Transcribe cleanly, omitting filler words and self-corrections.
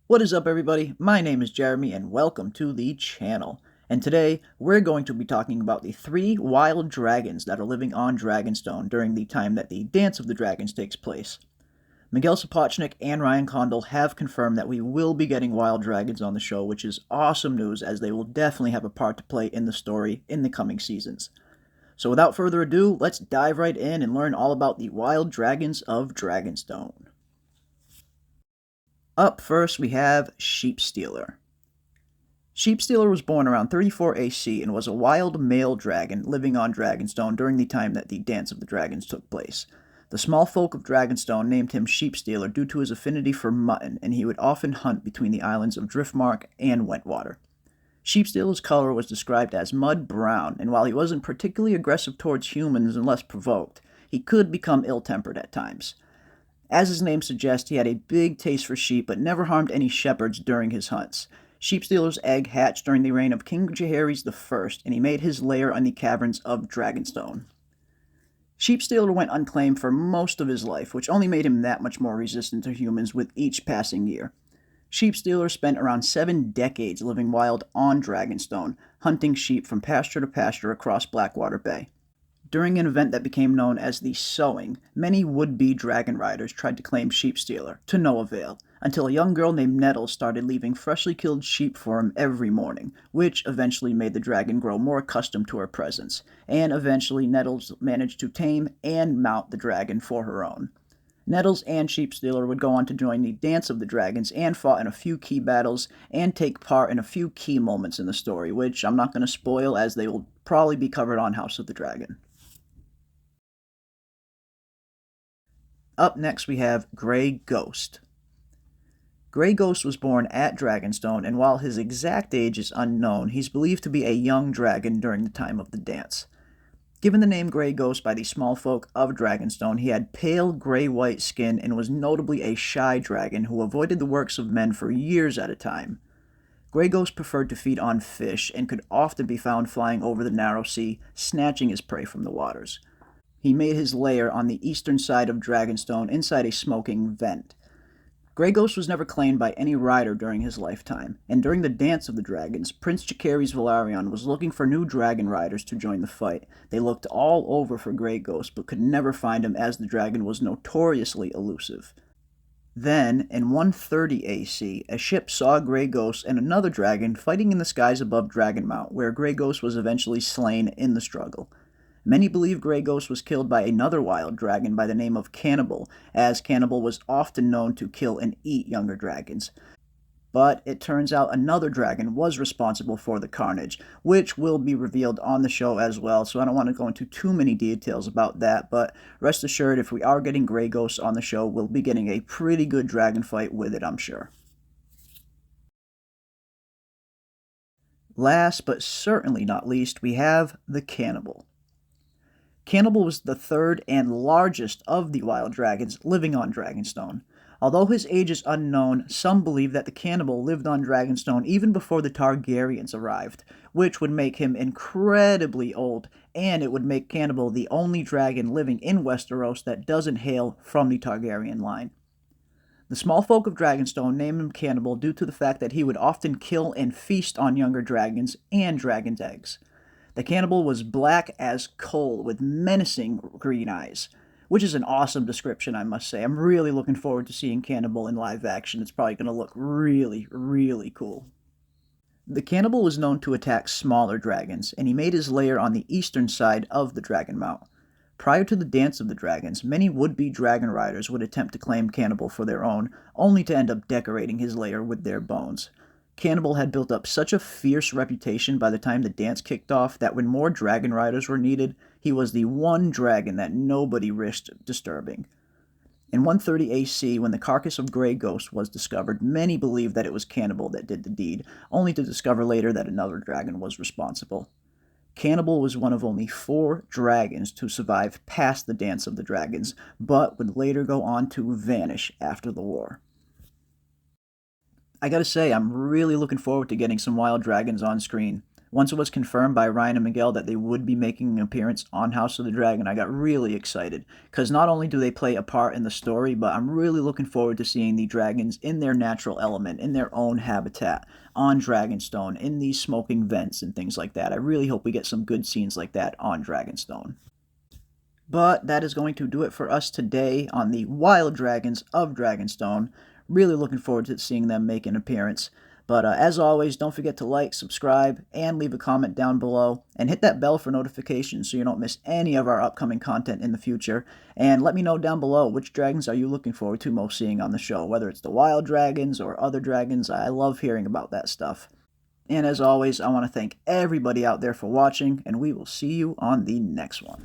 What is up, everybody? My name is Jeremy and welcome to the channel. And today we're going to be talking about the 3 wild dragons that are living on Dragonstone during the time that the Dance of the Dragons takes place. Miguel Sapochnik and Ryan Condal have confirmed that we will be getting wild dragons on the show, which is awesome news as they will definitely have a part to play in the story in the coming seasons. So without further ado, let's dive right in and learn all about the wild dragons of Dragonstone. Up first, we have Sheepstealer. Sheepstealer was born around 34 AC and was a wild male dragon living on Dragonstone during the time that the Dance of the Dragons took place. The small folk of Dragonstone named him Sheepstealer due to his affinity for mutton, and he would often hunt between the islands of Driftmark and Wentwater. Sheepstealer's color was described as mud brown, and while he wasn't particularly aggressive towards humans unless provoked, he could become ill-tempered at times. As his name suggests, he had a big taste for sheep, but never harmed any shepherds during his hunts. Sheepstealer's egg hatched during the reign of King Jaehaerys I, and he made his lair on the caverns of Dragonstone. Sheepstealer went unclaimed for most of his life, which only made him that much more resistant to humans with each passing year. Sheepstealer spent around 7 decades living wild on Dragonstone, hunting sheep from pasture to pasture across Blackwater Bay. During an event that became known as the Sowing, many would-be dragon riders tried to claim Sheepstealer, to no avail, until a young girl named Nettles started leaving freshly killed sheep for him every morning, which eventually made the dragon grow more accustomed to her presence, and eventually Nettles managed to tame and mount the dragon for her own. Nettles and Sheepstealer would go on to join the Dance of the Dragons and fought in a few key battles and take part in a few key moments in the story, which I'm not going to spoil as they will probably be covered on House of the Dragon. Up next we have Grey Ghost. Grey Ghost was born at Dragonstone, and while his exact age is unknown, he's believed to be a young dragon during the time of the dance. Given the name Grey Ghost by the small folk of Dragonstone, he had pale gray-white skin and was notably a shy dragon who avoided the works of men for years at a time. Grey Ghost preferred to feed on fish and could often be found flying over the narrow sea, snatching his prey from the waters. He made his lair on the eastern side of Dragonstone inside a smoking vent. Grey Ghost was never claimed by any rider during his lifetime, and during the Dance of the Dragons, Prince Jaehaerys Valyrian was looking for new dragon riders to join the fight. They looked all over for Grey Ghost, but could never find him as the dragon was notoriously elusive. Then, in 130 AC, a ship saw Grey Ghost and another dragon fighting in the skies above Dragonmount, where Grey Ghost was eventually slain in the struggle. Many believe Grey Ghost was killed by another wild dragon by the name of Cannibal, as Cannibal was often known to kill and eat younger dragons. But it turns out another dragon was responsible for the carnage, which will be revealed on the show as well, so I don't want to go into too many details about that, but rest assured if we are getting Grey Ghost on the show, we'll be getting a pretty good dragon fight with it, I'm sure. Last but certainly not least, we have the Cannibal. Cannibal was the third and largest of the wild dragons living on Dragonstone. Although his age is unknown, some believe that the Cannibal lived on Dragonstone even before the Targaryens arrived, which would make him incredibly old, and it would make Cannibal the only dragon living in Westeros that doesn't hail from the Targaryen line. The small folk of Dragonstone named him Cannibal due to the fact that he would often kill and feast on younger dragons and dragon's eggs. The Cannibal was black as coal with menacing green eyes, which is an awesome description, I must say. I'm really looking forward to seeing Cannibal in live action. It's probably going to look really, really cool. The Cannibal was known to attack smaller dragons, and he made his lair on the eastern side of the Dragonmount. Prior to the Dance of the Dragons, many would-be dragon riders would attempt to claim Cannibal for their own, only to end up decorating his lair with their bones. Cannibal had built up such a fierce reputation by the time the dance kicked off that when more dragon riders were needed, he was the one dragon that nobody risked disturbing. In 130 AC, when the carcass of Grey Ghost was discovered, many believed that it was Cannibal that did the deed, only to discover later that another dragon was responsible. Cannibal was one of only 4 dragons to survive past the Dance of the Dragons, but would later go on to vanish after the war. I gotta say, I'm really looking forward to getting some wild dragons on screen. Once it was confirmed by Ryan and Miguel that they would be making an appearance on House of the Dragon, I got really excited, because not only do they play a part in the story, but I'm really looking forward to seeing the dragons in their natural element, in their own habitat, on Dragonstone, in these smoking vents and things like that. I really hope we get some good scenes like that on Dragonstone. But that is going to do it for us today on the Wild Dragons of Dragonstone. Really looking forward to seeing them make an appearance. But as always, don't forget to like, subscribe, and leave a comment down below. And hit that bell for notifications so you don't miss any of our upcoming content in the future. And let me know down below, which dragons are you looking forward to most seeing on the show? Whether it's the wild dragons or other dragons, I love hearing about that stuff. And as always, I want to thank everybody out there for watching, and we will see you on the next one.